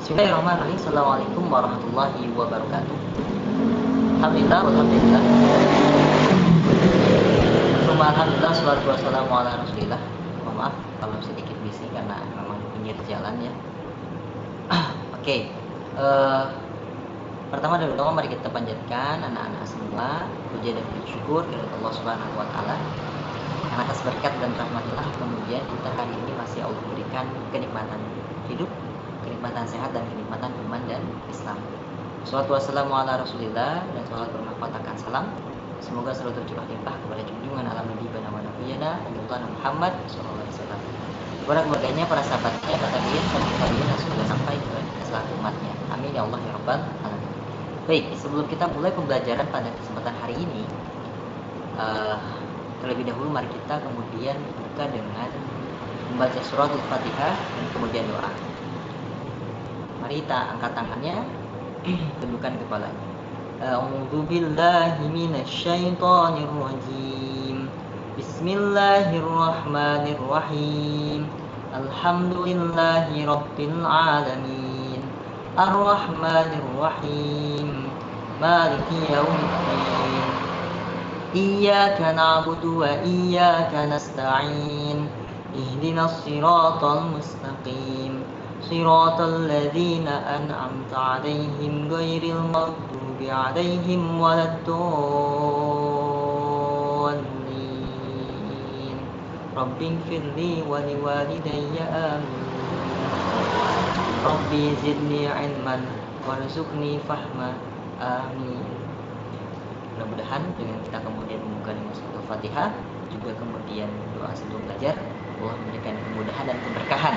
Bismillahirrahmanirrahim. Assalamualaikum warahmatullahi wabarakatuh. Alhamdulillah, alhamdulillah. Alhamdulillah, salatu wassalamu ala rasulillah. Mohon maaf kalau sedikit bising karena memang pinggir jalan ya. Oke. Pertama dan utama mari kita panjatkan anak-anak semua puja dan syukur kepada Allah Subhanahu wa taala. Karena atas berkat dan rahmatullah kemudian kita hari ini masih Allah berikan kenikmatan hidup, kenikmatan sehat dan kenikmatan iman dan Islam. Salatu wassalamu ala rasulillah, dan salat bermanfaat akan salam semoga selalu tercurah limpah kepada junjungan alam nabi bana wa nabiyana Muhammad sallallahu alaihi wasallam, kepada keluarganya, para sahabatnya, para tabi'in sampai tabi'in yang sudah sampai ke selaku umatnya. Amin ya Allah ya rabbal alamin. Baik, sebelum kita mulai pembelajaran pada kesempatan hari ini, terlebih dahulu mari kita kemudian buka dengan membaca surat Al-Fatihah dan kemudian doa. Mari kita angkat tangannya, tundukkan kepalanya. A'udzu billahi minasyaitonir rajim. Bismillahirrahmanirrahim. Alhamdulillahi rabbil alamin. Ar-rahmanir rahim. Maliki yaumiddin. Iyyaka na'budu wa iyyaka nasta'in. Ihdinas siratal mustaqim. Siratal ladzina an'amta 'alaihim ghairil maghdubi 'alaihim waladdallin. Rabbighfirli wa liwalidayya amin. Rabbi zidni 'ilman warzuqni fahma. Amin. Mudah-mudahan dengan kita kemudian membuka dengan surat Al-Fatihah, juga kemudian doa sebelum belajar, Allah memberikan kemudahan dan keberkahan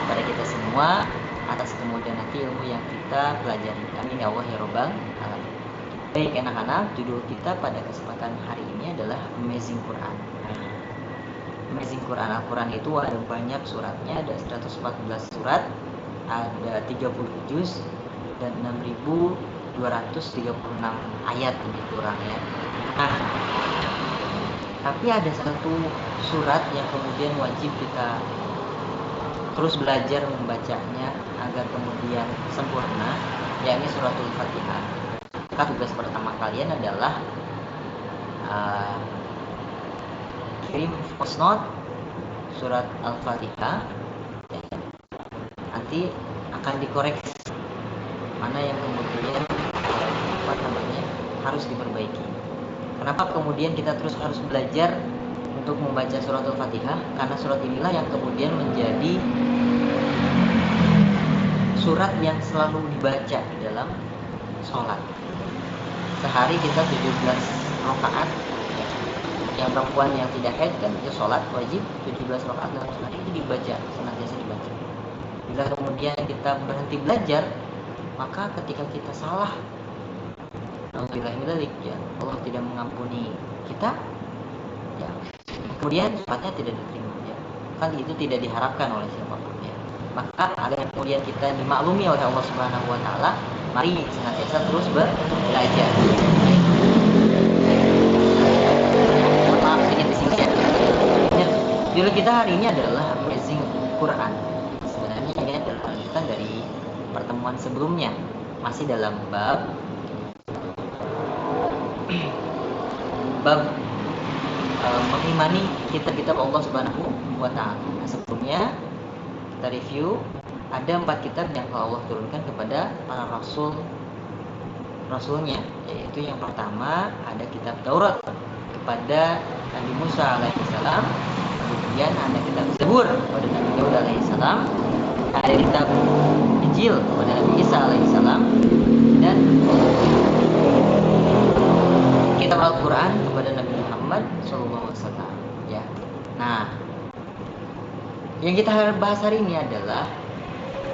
kepada kita semua atas kemudian nanti ilmu yang kita pelajari. Amin ya Allah ya rabbal alamin. Baik anak-anak, judul kita pada kesempatan hari ini adalah Amazing Quran. Amazing Quran, Al-Quran itu ada banyak suratnya, ada 114 surat, ada 30 juz dan 6.236 ayat lebih kurang ya. Nah, tapi ada satu surat yang kemudian wajib kita terus belajar membacanya agar kemudian sempurna, yakni suratul Fatihah. Maka tugas pertama kalian adalah kirim voice note surat Al-Fatihah. Nanti akan dikoreksi mana yang kemudian harus diperbaiki. Kenapa kemudian kita terus harus belajar untuk membaca surat Al-Fatihah? Karena surat inilah yang kemudian menjadi surat yang selalu dibaca di dalam sholat. Sehari kita 17 rakaat. Yang perempuan yang tidak haid kan itu sholat wajib 17 rakaat dalam sehari itu dibaca, senantiasa dibaca. Bila kemudian kita berhenti belajar, maka ketika kita salah, alhamdulillah ya, Allah tidak mengampuni kita ya. Kemudian sholatnya tidak diterima ya. Kan itu tidak diharapkan oleh siapapun ya. Maka ada yang kemudian kita dimaklumi oleh Allah Subhanahu wa taala, mari senantiasa terus belajar. Maaf sedikit disingkat ya. Judul kita hari ini adalah Amazing Quran. Sebenarnya ini adalah lanjutan dari pertemuan sebelumnya, masih dalam bab mengimani kitab-kitab Allah Subhanahu wa taala. Nah, sebelumnya kita review ada 4 kitab yang Allah turunkan kepada para rasulnya, yaitu yang pertama ada kitab Taurat kepada Nabi Musa alaihissalam, kemudian ada kitab Zabur kepada Nabi Daud alaihissalam, ada kitab Injil kepada Nabi Isa alaihissalam, dan kitab Al-Quran kepada Nabi Muhammad SAW ya. Nah, yang kita bahas hari ini adalah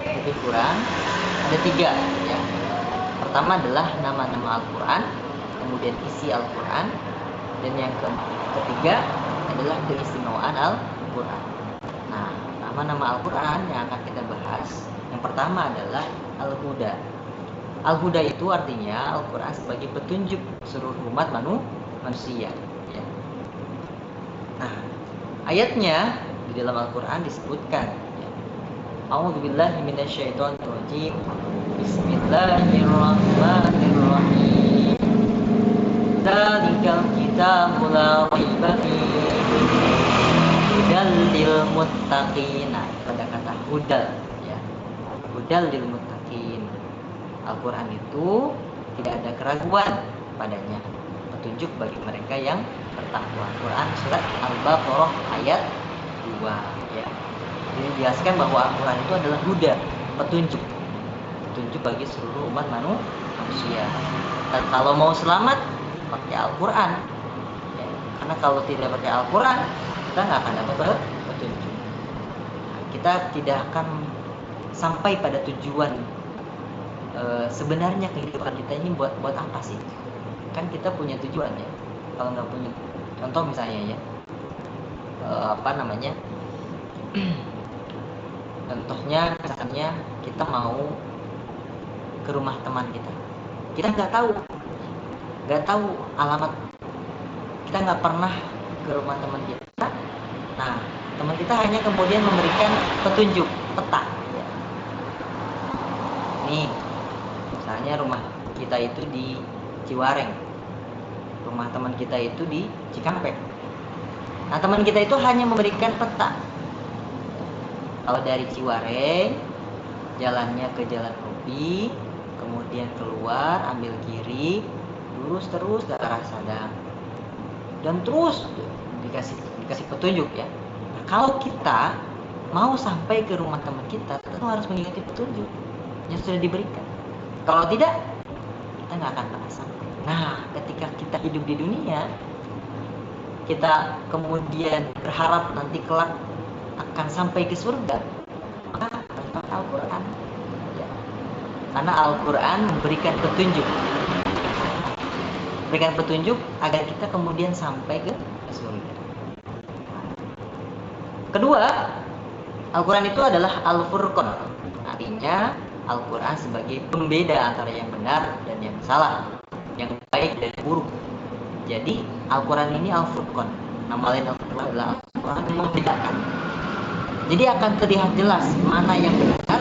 lebih kurang ada 3 ya. Pertama adalah nama-nama Al-Quran, kemudian isi Al-Quran, dan yang ketiga adalah keistimewaan Al-Quran. Nah, nama-nama Al-Quran yang akan kita bahas, yang pertama adalah Al-Huda. Al-Huda itu artinya Al-Quran sebagai petunjuk seluruh umat manusia ya. Nah, ayatnya di dalam Al-Quran disebutkan ya. A'udzubillahi minasyaitonirrajim. Bismillahirrahmanirrahim. Dzalikal kitabu la raiba fihi hudal lil muttaqin. Nah, pada kata hudal ya. Hudal lil muttaqin. Al-Qur'an itu tidak ada keraguan padanya, petunjuk bagi mereka yang bertakwa. Quran surat Al-Baqarah ayat 2 ya. Ini dijelaskan bahwa Al-Quran itu adalah huda, petunjuk bagi seluruh umat manusia. Dan kalau mau selamat pakai Al-Quran ya. Karena kalau tidak pakai Al-Quran kita nggak akan dapat petunjuk. Kita tidak akan sampai pada tujuan. Sebenarnya kehidupan kita ini buat apa sih? Kan kita punya tujuan ya. Kalau nggak punya, contoh misalnya ya, contohnya misalnya kita mau ke rumah teman kita nggak tahu alamat, kita nggak pernah ke rumah teman kita. Nah, teman kita hanya kemudian memberikan petunjuk peta ya. Nih, misalnya rumah kita itu di Ciwareng, rumah teman kita itu di Cikampek. Nah, teman kita itu hanya memberikan peta. Kalau dari Ciwareng, jalannya ke Jalan Kopi, kemudian keluar, ambil kiri, lurus terus ke arah Sadang, dan terus dikasih petunjuk ya. Nah, kalau kita mau sampai ke rumah teman kita, tentu harus mengikuti petunjuk yang sudah diberikan. Kalau tidak, kita nggak akan pernah sampai. Nah, ketika kita hidup di dunia, kita kemudian berharap nanti kelak akan sampai ke surga, maka tentang Al-Quran ya. Karena Al-Quran memberikan petunjuk agar kita kemudian sampai ke surga. Kedua, Al-Quran itu adalah Al-Furqan, artinya Al-Quran sebagai pembeda antara yang benar dan yang salah, yang baik dan buruk. Jadi Al-Quran ini Al-Furqan, nama lain Al-Quran adalah Al-Quran yang membedakan. Jadi akan terlihat jelas mana yang benar,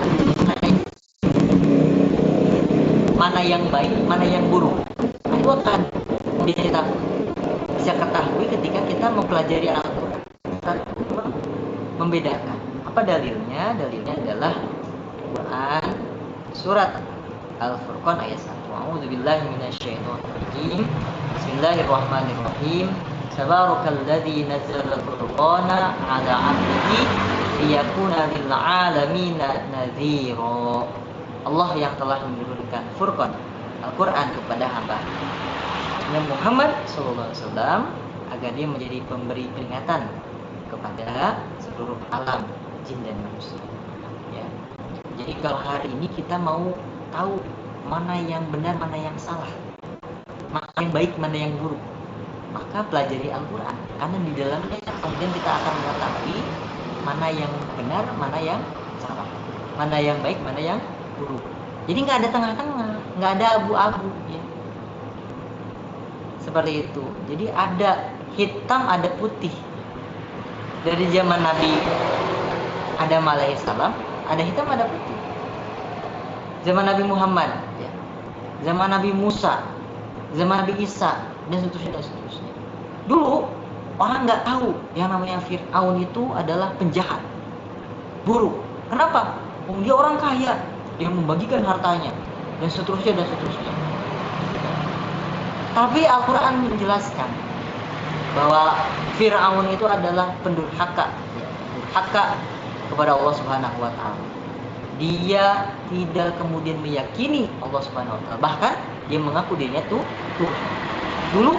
mana yang baik, mana yang buruk. Nah, itu akan kita bisa ketahui ketika kita mempelajari Al-Quran. Kita membedakan. Apa dalilnya? Dalilnya adalah Quran surat Al-Furqan ayat 1. A'udzubillahi minasyaitonirrajim. Bismillahirrahmanirrahim. Tabarakalladzi nazzala al-Furqana 'ala 'abdihi liyakuna lil 'alamina nadhira. Allah yang telah menurunkan Furqan Al-Quran kepada hamba Nabi Muhammad SAW agar dia menjadi pemberi peringatan kepada seluruh alam jin dan manusia ya. Jadi kalau hari ini kita mau tahu mana yang benar, mana yang salah, mana yang baik, mana yang buruk, maka pelajari Al-Quran. Karena di dalamnya kemudian kita akan mengetahui mana yang benar, mana yang salah, mana yang baik, mana yang buruk. Jadi nggak ada tengah-tengah, nggak ada abu-abu ya. Seperti itu. Jadi ada hitam, ada putih. Dari zaman Nabi Adam alaihissalam ada hitam, ada putih. Zaman Nabi Muhammad ya. Zaman Nabi Musa, zaman Nabi Isa, dan seterusnya. Dulu orang nggak tahu yang namanya Fir'aun itu adalah penjahat, buruk. Kenapa? Dia orang kaya, dia membagikan hartanya, dan seterusnya. Tapi Al-Quran menjelaskan bahwa Fir'aun itu adalah pendurhaka kepada Allah Subhanahu wa Ta'ala. Dia tidak kemudian meyakini Allah Subhanahu wa Ta'ala, bahkan dia mengaku dirinya Tuhan. Dulu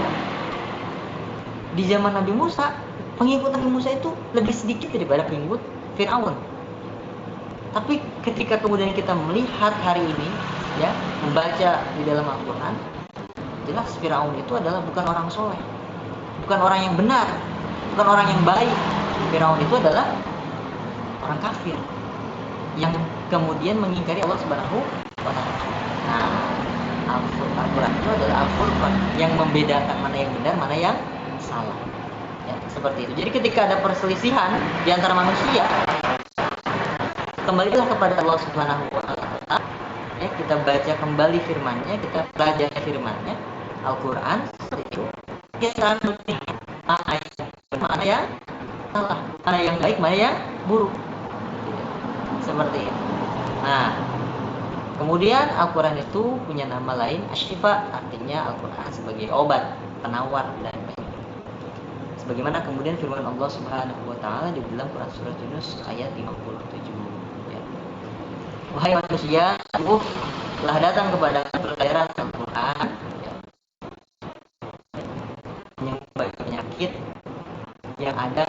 di zaman Nabi Musa, pengikut Nabi Musa itu lebih sedikit daripada pengikut Fir'aun. Tapi ketika kemudian kita melihat hari ini ya, membaca di dalam Al-Quran, jelas Fir'aun itu adalah bukan orang soleh, bukan orang yang benar, bukan orang yang baik. Fir'aun itu adalah orang kafir yang kemudian mengingkari Allah Subhanahu wa Ta'ala. Nah, Al-Quran itu adalah Al-Furqan yang membedakan mana yang benar, mana yang salah. Ya, seperti itu. Jadi ketika ada perselisihan di antara manusia, kembalilah kepada Allah Subhanahu wa taala. Ya, kita baca kembali firman-Nya, kita pelajari firman-Nya, Al-Qur'an itu. Kita melihat mana yang salah, mana yang baik, mana yang buruk. Seperti itu. Nah, kemudian Al-Quran itu punya nama lain Asy-Syifa, artinya Al-Quran sebagai obat, penawar dan penyembuh. Sebagaimana kemudian firman Allah Subhanahu wa taala di dalam Quran surat Yunus ayat 57. Ya. Wahai manusia, aku telah datang kepada pelajaran Al-Quran, ya, menyembuh penyakit yang ada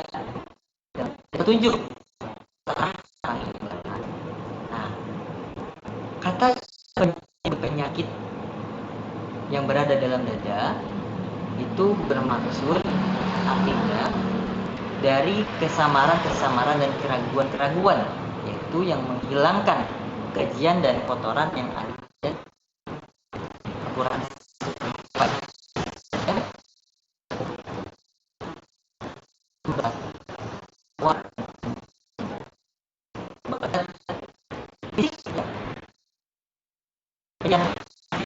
dan petunjuk tentang ibadah. Nah, kata penyakit yang berada dalam dada itu bermaksud artinya dari kesamaran-kesamaran dan keraguan-keraguan, yaitu yang menghilangkan kejian dan kotoran yang ada Al-Quran. Yang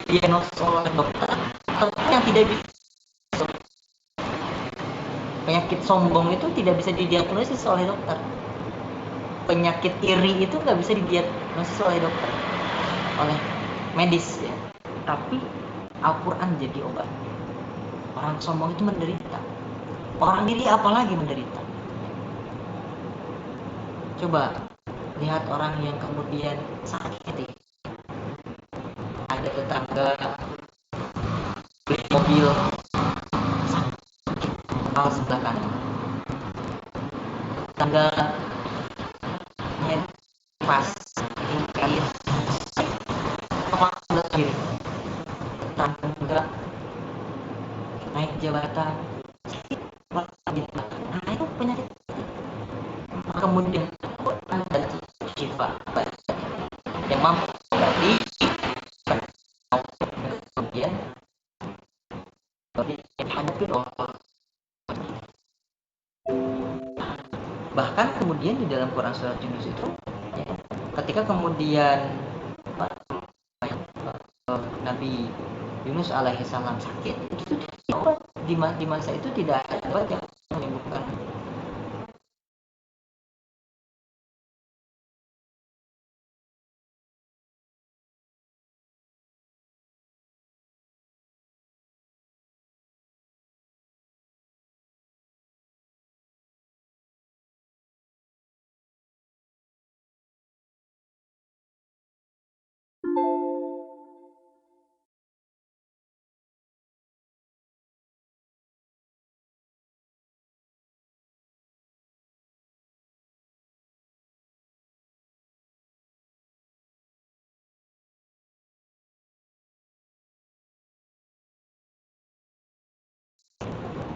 diagnosis oleh dokter atau yang tidak bisa. Penyakit sombong itu tidak bisa didiagnosis oleh dokter. Penyakit iri itu nggak bisa didiagnosis oleh dokter, oleh medis ya. Tapi Al-Quran jadi obat. Orang sombong itu menderita, orang iri apalagi menderita. Coba lihat orang yang kemudian sakit, ada tetangga beli mobil sakit kepala sebelah kanan, tetangga pas kiri kepala sebelah kiri, tetangga naik jabatan nah itu penyakit. Kemudian ada Syifa yang mampu berarti kemudian dihadapi Allah. Bahkan kemudian di dalam Quran surat Yunus itu ya, ketika kemudian Nabi Yunus alaihissalam sakit, itu di masa itu tidak ada obat yang menyembuhkan.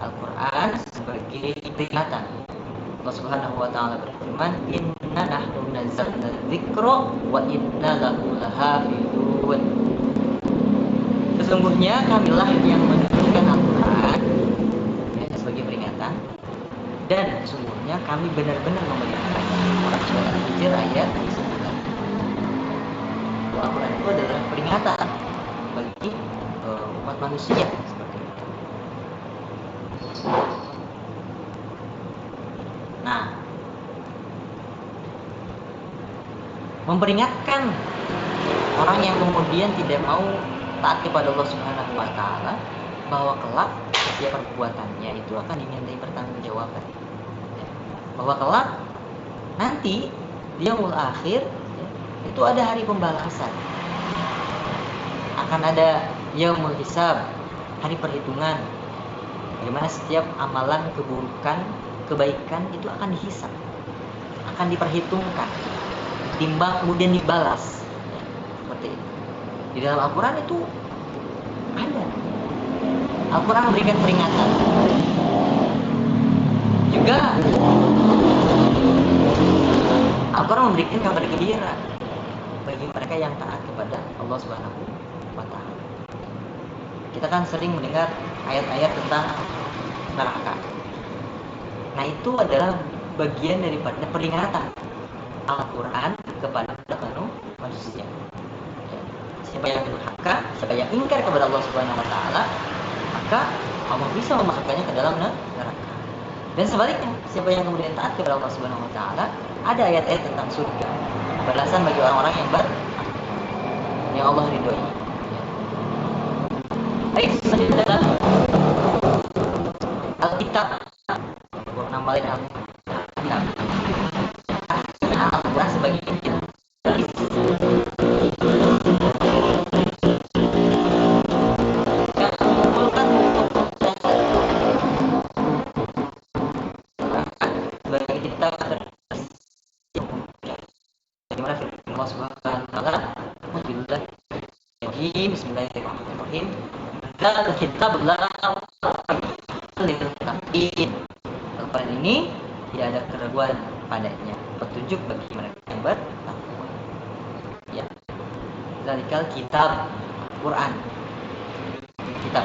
Al-Quran sebagai peringatan. Allah Subhanahu wa taala berfirman, "Inna nahnu nazzalna dzikra wa inna lahu lahafizun." Sesungguhnya kamilah yang menurunkan Al-Quran ya, sebagai peringatan, dan sesungguhnya kami benar-benar memelihara. Surat Al-Hijr ayat 9. Al-Quran itu adalah peringatan bagi umat manusia. Nah, memperingatkan orang yang kemudian tidak mau taat kepada Allah Subhanahu wa taala bahwa kelak setiap perbuatannya itu akan dimintai pertanggungjawaban. Bahwa kelak nanti di yaumul akhir ya, itu ada hari pembalasan. Akan ada yaumul hisab, hari perhitungan. Bagaimana setiap amalan keburukan, kebaikan itu akan dihisab, akan diperhitungkan, timbang kemudian dibalas ya, seperti itu. Di dalam Al-Quran itu ada. Al-Quran memberikan peringatan. Juga Al-Quran memberikan kabar gembira bagi mereka yang taat kepada Allah Subhanahu wa taala. Kita kan sering mendengar ayat-ayat tentang neraka. Nah, itu adalah bagian daripada peringatan. Al-Quran kepada manusia. Ya. Siapa yang durhaka, siapa yang ingkar kepada Allah Subhanahu wa taala, maka Allah bisa memasukkannya ke dalam neraka. Dan sebaliknya, siapa yang kemudian taat kepada Allah Subhanahu wa taala, ada ayat-ayat tentang surga. Balasan bagi orang-orang yang Allah ridhoi. Baik, selanjutnya adalah Alkitab. Nama lain Alkitab. Al-Quran sebagai kitab. Sebagai kitab bagaimana firman Allah Subhanahu wa taala, Bismillahirrahmanirrahim. Al kitab la Al-Quran ini tidak ada keraguan padanya, petunjuk bagi mereka yang bertakwa. Ya. Zalikal kitab Quran. Kitab.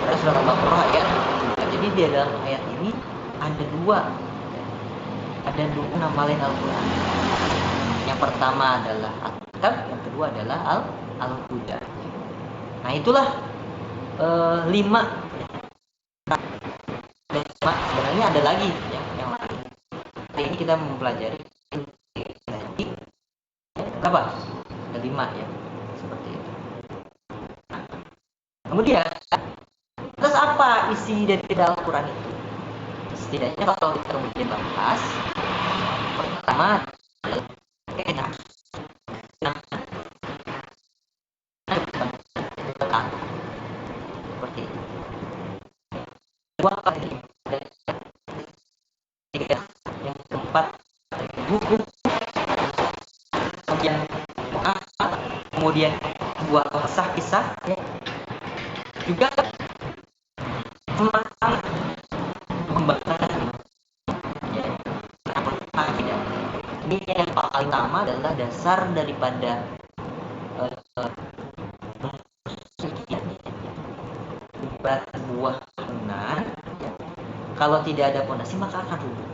Pada surat Al-Baqarah ayat. Jadi di dalam ayat ini ada dua nama lain Al-Quran. Yang pertama adalah Al-Kitab, yang kedua adalah Al-Huda. Nah itulah 5. Dan sebenarnya ada lagi yang lain. Hari ini kita mempelajari berapa? Ada 5 ya, seperti itu. Nah, kemudian terus apa isi dari Al-Quran itu? Setidaknya kalau kita kemudian bahas, pertama adalah seperti itu. Yang keempat, buku, kemudian buah kisah-kisah, ya. Juga mengembangkan, ya. Ini yang paling utama adalah dasar daripada sebuah bangunan. Kalau tidak ada fondasi maka akan runtuh.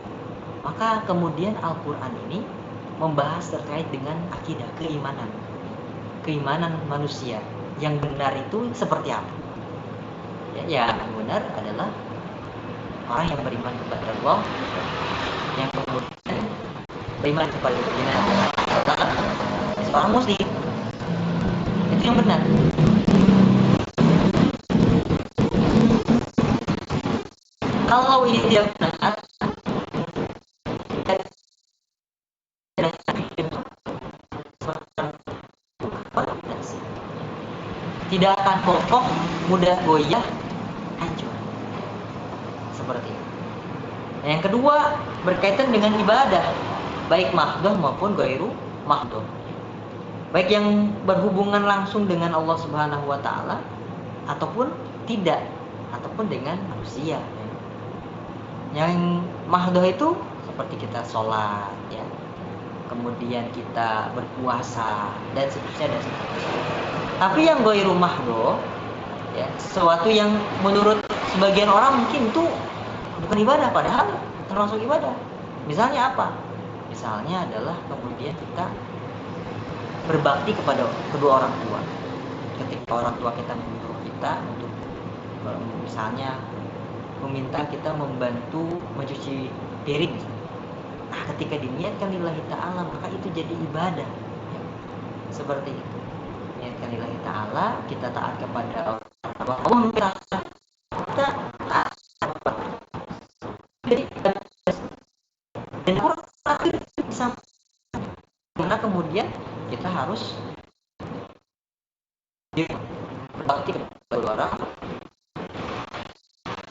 Maka kemudian Al-Quran ini membahas terkait dengan akidah, keimanan manusia. Yang benar itu seperti apa? Ya, yang benar adalah orang yang beriman kepada Allah, yang kemudian beriman kepada seorang muslim. Itu yang benar. Kalau ini tidak benar, tidak akan kokoh, mudah goyah, hancur. Seperti itu. Yang kedua berkaitan dengan ibadah, baik mahdoh maupun ghairu mahdoh. Baik yang berhubungan langsung dengan Allah Subhanahu wa taala ataupun tidak, ataupun dengan manusia. Yang mahdoh itu seperti kita sholat, ya. Kemudian kita berpuasa dan seterusnya. Tapi yang ghairu mahdoh, ya, sesuatu yang menurut sebagian orang mungkin itu bukan ibadah, padahal termasuk ibadah. Misalnya apa? Misalnya adalah kemudian kita berbakti kepada kedua orang tua. Ketika orang tua kita menyuruh kita untuk misalnya meminta kita membantu mencuci piring. Nah, ketika diniatkan lillahi ta'ala maka itu jadi ibadah, ya. Seperti itu. Niatkan lillahi ta'ala, kita taat kepada Allah, kita taat. Jadi dan orang bisa, karena kemudian kita harus berbakti kepada orang,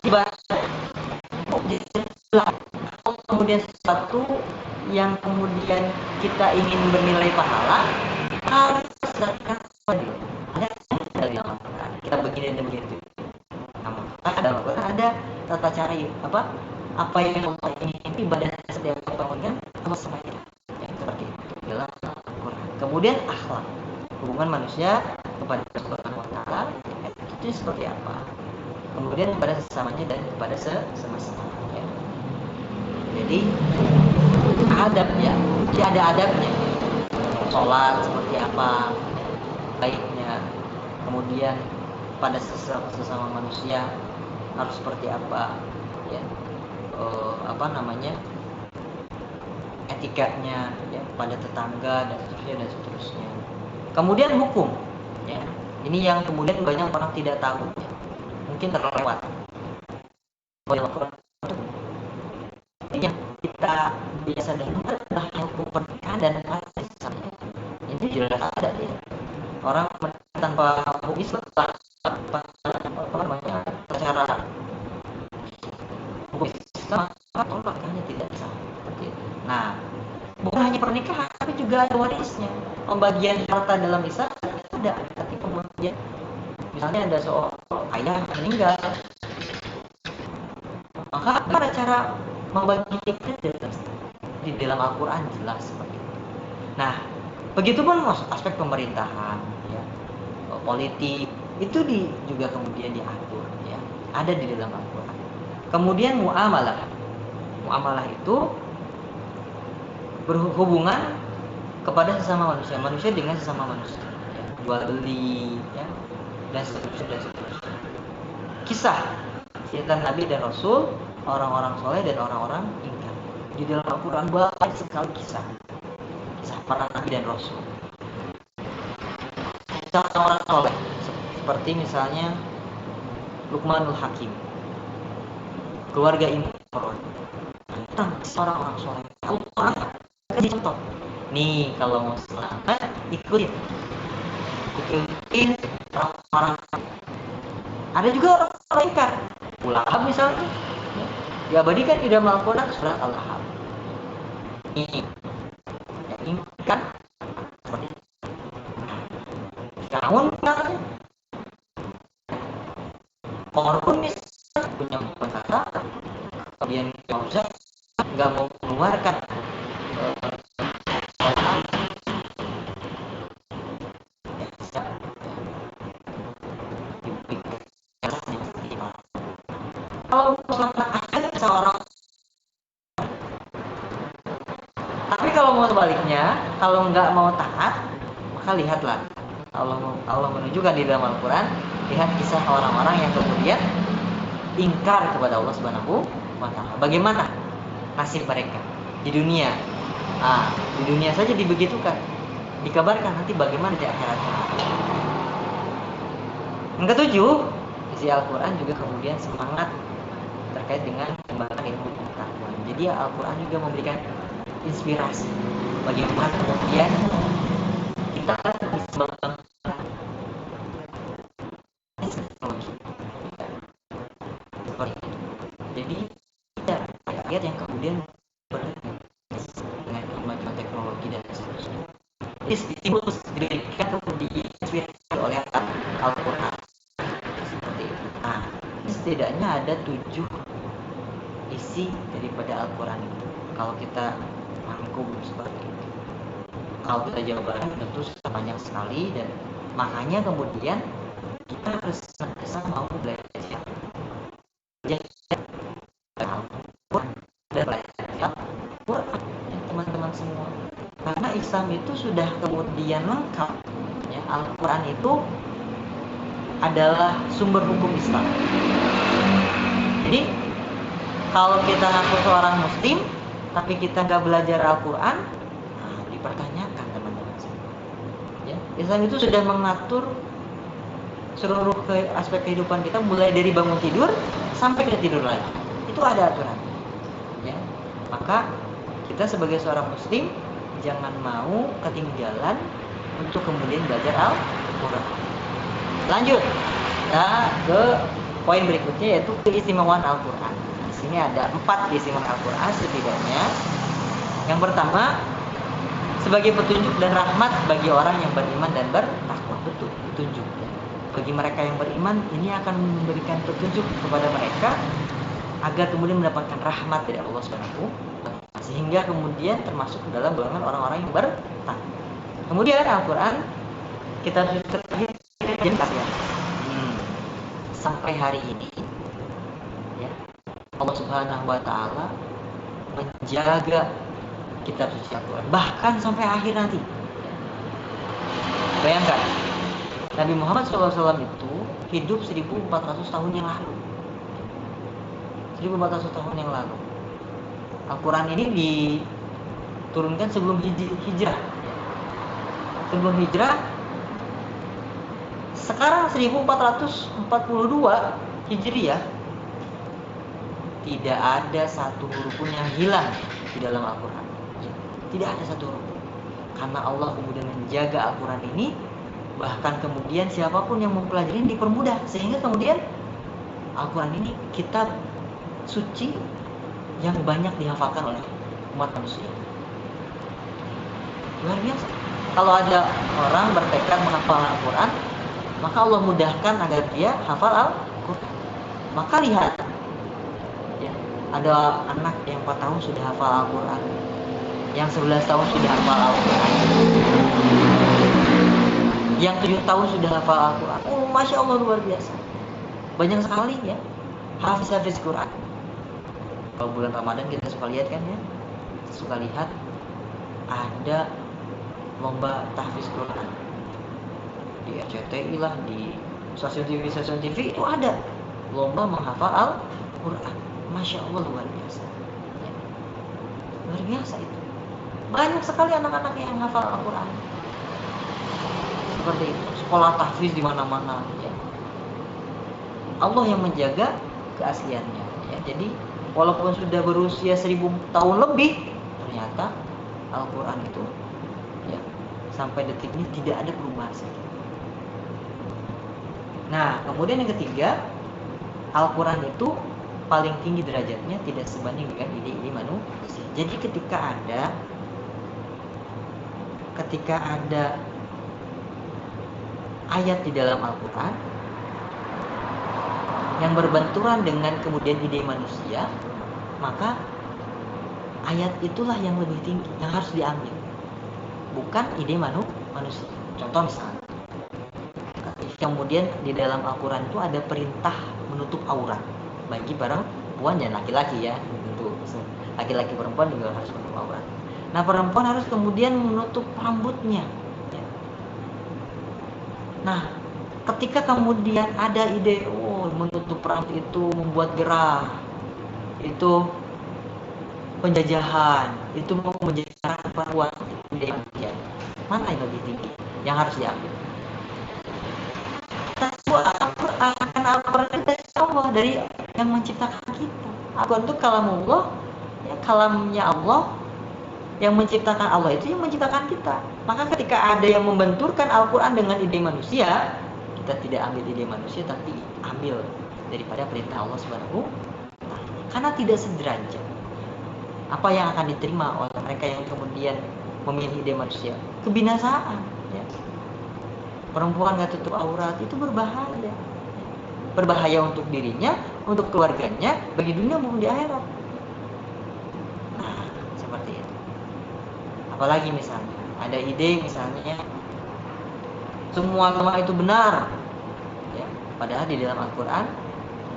ibadah. Kemudian sesuatu yang kemudian kita ingin bernilai pahala harus berdasarkan dari Al-Quran. Kita begini dan begitu. Ada tata cara apa yang Allah ingin ibadah setiap orang sama semuanya. Ya, seperti itu dalam Al-Quran. Kemudian akhlak, hubungan manusia kepada Allah itu seperti apa? Kemudian kepada sesamanya dan kepada semesta. Ya. Jadi adab ya, dia ada adabnya. Sholat seperti apa baiknya, kemudian pada sesama manusia harus seperti apa ya, etikanya ya, pada tetangga dan seterusnya. Kemudian hukum ya, ini yang kemudian banyak orang tidak tahu ya. Mungkin terlewat. Yang kita biasa dengar adalah yang hukum pernikahan dan warisan. Ini jelas ada ya. Orang tanpa hukum Islam secara hukum Islam tolaknya tidak bisa seperti itu. Nah, bukan hanya pernikahan tapi juga ada warisnya. Pembagian harta dalam Islam ada, tapi kemudian misalnya ada seorang ayah meninggal, maka ada cara membaginya di dalam Al-Quran jelas seperti itu. Nah, begitupun aspek pemerintahan ya, politik itu juga kemudian diatur ya, ada di dalam Al-Quran. Kemudian muamalah itu berhubungan kepada sesama manusia dengan sesama manusia ya, jual beli ya, dan seterusnya. Kisah cerita Nabi dan Rasul, orang-orang soleh dan orang-orang ingkar. Di dalam Al-Quran banyak sekali kisah para Nabi dan Rasul. Kisah orang soleh seperti misalnya Luqmanul Hakim, keluarga Imran, tentang orang-orang soleh. Allah kasih contoh. Nih kalau mau selamat ikutin orang-orang. Ada juga orang ingkar, ulama misalnya diabadikan di dalam Al-Quran surat Al-Lahab. Ini yang ingkar seperti Firaun misalnya, Korun misalnya punya penata, kemudian Musa nggak mau mengeluarkan kalau ada seorang. Tapi kalau mau sebaliknya, kalau nggak mau taat, maka lihatlah Allah menunjukkan di dalam Al-Quran, lihat kisah orang-orang yang kemudian ingkar kepada Allah Subhanahu wa Ta'ala. Bagaimana nasib mereka di dunia? Di dunia saja dibegitukan, dikabarkan nanti bagaimana di akhirat. Yang ketujuh, isi Al-Quran juga kemudian semangat terkait dengan pengembangan ilmu pengetahuan. Jadi Al-Quran juga memberikan inspirasi bagaimana kemudian kita bisa mengembangkan teknologi. Jadi tidak ayat yang kemudian dengan kemajuan teknologi dan seterusnya. Jadi stimulus diberikan kemudian inspirasi oleh Al-Quran seperti itu. Nah, setidaknya ada 7 isi daripada Al-Quran itu. Kalau kita rangkum seperti itu, kalau kita jawabannya tentu banyak sekali, dan makanya kemudian kita harus senantiasa mau belajar Al-Quran dan belajar Al-Quran ya, teman-teman semua, karena Islam itu sudah kemudian lengkap ya. Al-Quran itu adalah sumber hukum Islam. Jadi kalau kita ngaku seorang muslim tapi kita nggak belajar Al-Quran, dipertanyakan teman-teman semua ya. Islam itu sudah mengatur seluruh aspek kehidupan kita, mulai dari bangun tidur sampai ke tidur lagi, itu ada aturan ya. Maka kita sebagai seorang muslim jangan mau ketinggalan untuk kemudian belajar Al-Quran. Lanjut ya ke poin berikutnya, yaitu keistimewaan Al-Quran. Di sini ada 4 keistimewaan Al-Quran setidaknya. Yang pertama, sebagai petunjuk dan rahmat bagi orang yang beriman dan bertakwa. Betul, petunjuk ya. Bagi mereka yang beriman, ini akan memberikan petunjuk kepada mereka agar kemudian mendapatkan rahmat dari Allah Subhanahu wa Ta'ala, sehingga kemudian termasuk dalam golongan orang-orang yang bertakwa. Kemudian Al-Quran kita terakhir jelas ya. Sampai hari ini ya, Allah Subhanahu wa Ta'ala menjaga kitab suci Al-Quran, bahkan sampai akhir nanti. Bayangkan, Nabi Muhammad SAW itu hidup 1400 tahun yang lalu. 1400 tahun yang lalu. Al-Quran ini diturunkan sebelum hijrah. Sebelum hijrah, sekarang 1442 Hijriah, tidak ada satu huruf pun yang hilang di dalam Al-Quran. Tidak ada satu huruf. Karena Allah kemudian menjaga Al-Quran ini, bahkan kemudian siapapun yang mempelajari ini dipermudah, sehingga kemudian Al-Quran ini kitab suci yang banyak dihafalkan oleh umat manusia. Luar biasa. Kalau ada orang bertekad menghafal Al-Quran, maka Allah mudahkan agar dia hafal Al-Quran. Maka lihat, ya, ada anak yang 4 tahun sudah hafal Al-Quran, yang 11 tahun sudah hafal Al-Quran, yang 7 tahun sudah hafal Al-Quran. Oh, Masya Allah, luar biasa. Banyak sekali ya hafiz Quran. Kalau bulan Ramadan kita suka lihat kan ya, suka lihat ada lomba tahfiz Quran di RCTI lah, di stasiun TV itu ada lomba menghafal Al-Quran. Masya Allah, luar biasa ya. Luar biasa itu. Banyak sekali anak-anak yang hafal Al-Quran. Seperti itu. Sekolah tahfiz di mana-mana ya. Allah yang menjaga keasliannya ya. Jadi walaupun sudah berusia 1000 tahun lebih, ternyata Al-Quran itu ya, sampai detik ini tidak ada perubahan sedikit. Nah, kemudian yang ketiga, Al-Quran itu paling tinggi derajatnya tidak sebanding dengan ide-ide manusia. Jadi ketika ada ayat di dalam Al-Quran yang berbenturan dengan kemudian ide manusia, maka ayat itulah yang lebih tinggi, yang harus diambil, bukan ide manusia. Contoh misalnya, kemudian di dalam Al-Quran itu ada perintah menutup aurat bagi perempuan dan laki-laki ya, tentu laki-laki perempuan juga harus menutup aurat. Nah, perempuan harus kemudian menutup rambutnya ya. Nah, ketika kemudian ada ide menutup rambut itu membuat gerah, itu penjajahan, itu mau menjadi perempuan, ide manusia, mana yang lebih tinggi yang harus diambil? Al-Quran dari Allah, dari yang menciptakan kita. Al-Quran itu kalamullah ya, kalamnya Allah, yang menciptakan Allah itu yang menciptakan kita. Maka ketika ada yang membenturkan Al-Quran dengan ide manusia, kita tidak ambil ide manusia, tapi ambil daripada perintah Allah Subhanahu wa Ta'ala. Karena tidak sederajat. Apa yang akan diterima oleh mereka yang kemudian memilih ide manusia? Kebinasaan ya. Perempuan gak tutup aurat itu berbahaya. Berbahaya untuk dirinya, untuk keluarganya, bagi dunia maupun di akhirat. Nah, seperti itu. Apalagi misalnya ada ide misalnya semua agama itu benar ya, padahal di dalam Al-Quran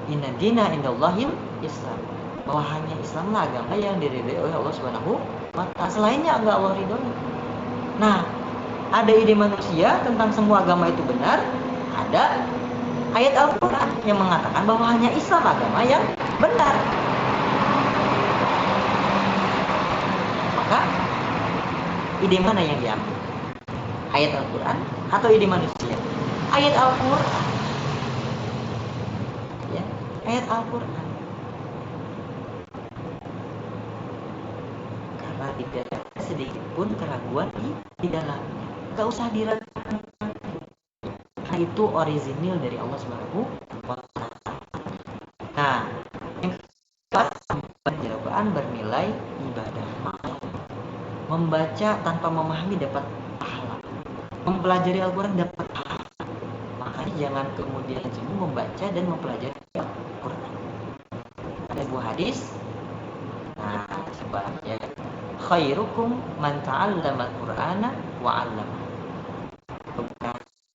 inna dina indallahil Islam, bahwa hanya Islamlah agama yang diridhoi oleh Allah Subhanahu wa Ta'ala, selainnya enggak Allah ridhoi. Nah, ada ide manusia tentang semua agama itu benar, ada ayat Al-Quran yang mengatakan bahwa hanya Islam agama yang benar. Maka ide mana yang diambil? Ayat Al-Quran atau ide manusia? Ayat Al-Quran ya, ayat Al-Quran. Karena tidak ada sedikit pun keraguan di dalamnya. Gak usah diragukan. Itu orisinil dari Allah Subhanahu wa Ta'ala. Nah, yang keempat, bernilai ibadah. Membaca tanpa memahami dapat pahala. Mempelajari Al-Quran dapat pahala. Makanya jangan kemudian cuma membaca dan mempelajari Al-Quran. Ada sebuah hadis. Nah, sebabnya khairukum man ta'allama al-Qur'ana wa 'allama.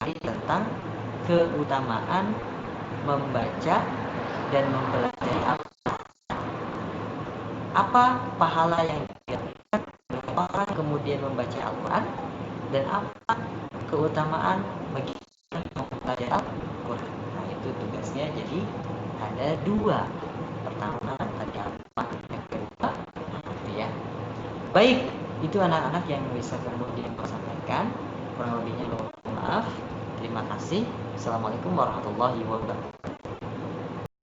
Tentang keutamaan membaca dan mempelajari Al-Quran. Apa pahala yang didapatkan orang kemudian membaca Al-Quran, dan apa keutamaan bagi mempelajari Al-Quran. Nah, itu tugasnya. Jadi ada dua. Pertama tadi apa, yang kedua gitu ya. Baik, itu anak-anak yang bisa kemudian saya sampaikan. Kurang lebihnya mohon maaf. Terima kasih. Assalamualaikum warahmatullahi wabarakatuh.